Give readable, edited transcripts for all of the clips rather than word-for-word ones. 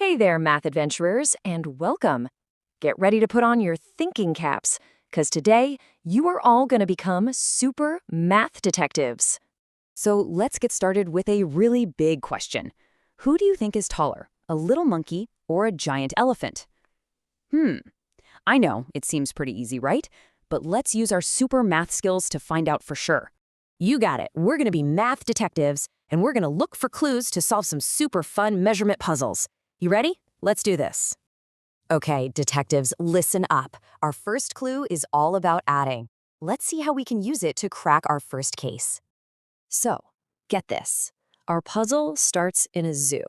Hey there, math adventurers, and welcome. Get ready to put on your thinking caps, because today you are all going to become super math detectives. So let's get started with a really big question. Who do you think is taller, a little monkey or a giant elephant? I know, it seems pretty easy, right? But let's use our super math skills to find out for sure. You got it. We're going to be math detectives, and we're going to look for clues to solve some super fun measurement puzzles. You ready? Let's do this. Okay, detectives, listen up. Our first clue is all about adding. Let's see how we can use it to crack our first case. So, get this. Our puzzle starts in a zoo,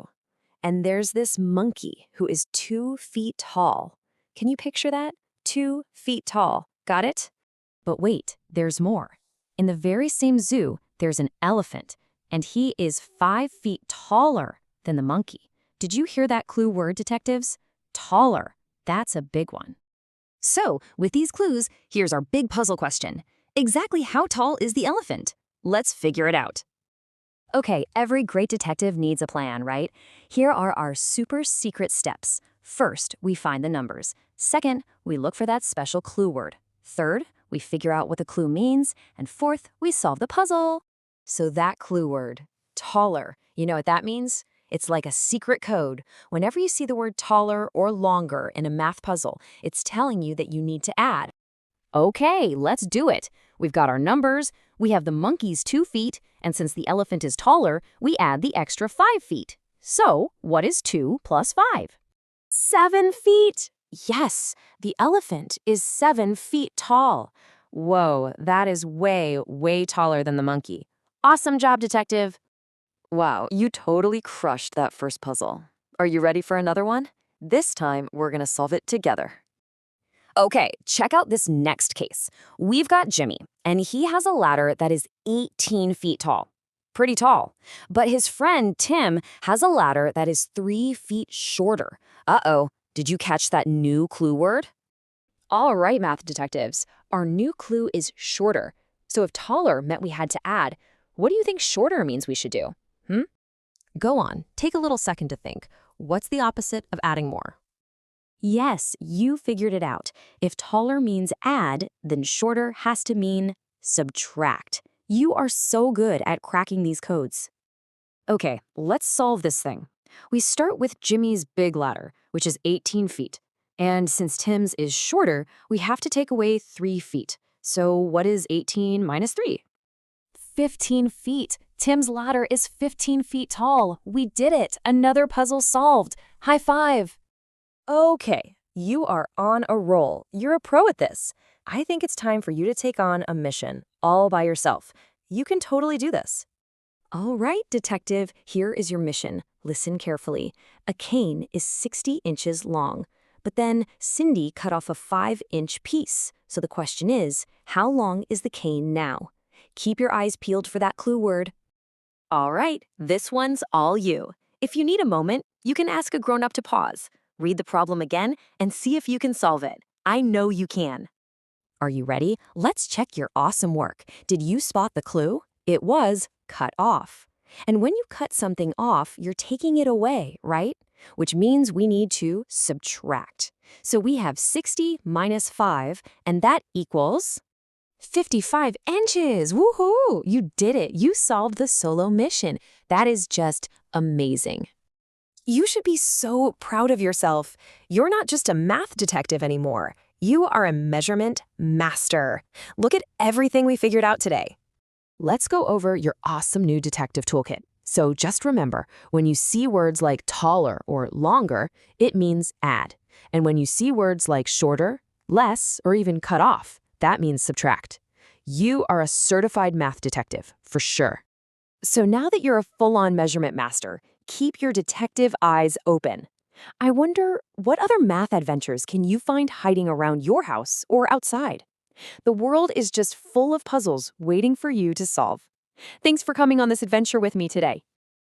and there's this monkey who is 2 feet tall. Can you picture that? 2 feet tall. Got it? But wait, there's more. In the very same zoo, there's an elephant, and he is 5 feet taller than the monkey. Did you hear that clue word, detectives? Taller. That's a big one. So, with these clues, here's our big puzzle question. Exactly how tall is the elephant? Let's figure it out. Okay, every great detective needs a plan, right? Here are our super secret steps. First, we find the numbers. Second, we look for that special clue word. Third, we figure out what the clue means. And fourth, we solve the puzzle. So that clue word, taller, you know what that means? It's like a secret code. Whenever you see the word taller or longer in a math puzzle, it's telling you that you need to add. Okay, let's do it. We've got our numbers, we have the monkey's 2 feet, and since the elephant is taller, we add the extra 5 feet. So, what is 2 plus 5? 7 feet! Yes, the elephant is 7 feet tall. Whoa, that is way, way taller than the monkey. Awesome job, detective! Wow, you totally crushed that first puzzle. Are you ready for another one? This time, we're gonna solve it together. Okay, check out this next case. We've got Jimmy, and he has a ladder that is 18 feet tall. Pretty tall. But his friend Tim has a ladder that is 3 feet shorter. Uh-oh, did you catch that new clue word? All right, math detectives, our new clue is shorter. So if taller meant we had to add, what do you think shorter means we should do? Go on, take a little second to think. What's the opposite of adding more? Yes, you figured it out. If taller means add, then shorter has to mean subtract. You are so good at cracking these codes. Okay, let's solve this thing. We start with Jimmy's big ladder, which is 18 feet. And since Tim's is shorter, we have to take away 3 feet. So what is 18 minus 3? 15 feet. Tim's ladder is 15 feet tall. We did it. Another puzzle solved. High five. Okay, you are on a roll. You're a pro at this. I think it's time for you to take on a mission all by yourself. You can totally do this. All right, detective, here is your mission. Listen carefully. A cane is 60 inches long, but then Cindy cut off a 5-inch piece. So the question is, how long is the cane now? Keep your eyes peeled for that clue word. All right, this one's all you. If you need a moment, you can ask a grown-up to pause, read the problem again, and see if you can solve it. I know you can. Are you ready? Let's check your awesome work. Did you spot the clue? It was cut off. And when you cut something off, you're taking it away, right? Which means we need to subtract. So we have 60 minus 5, and that equals 55 inches. Woohoo! You did it. You solved the solo mission. That is just amazing. You should be so proud of yourself. You're not just a math detective anymore. You are a measurement master. Look at everything we figured out today. Let's go over your awesome new detective toolkit. So just remember, when you see words like taller or longer, it means add. And when you see words like shorter, less, or even cut off, that means subtract. You are a certified math detective, for sure. So now that you're a full-on measurement master, keep your detective eyes open. I wonder, what other math adventures can you find hiding around your house or outside? The world is just full of puzzles waiting for you to solve. Thanks for coming on this adventure with me today.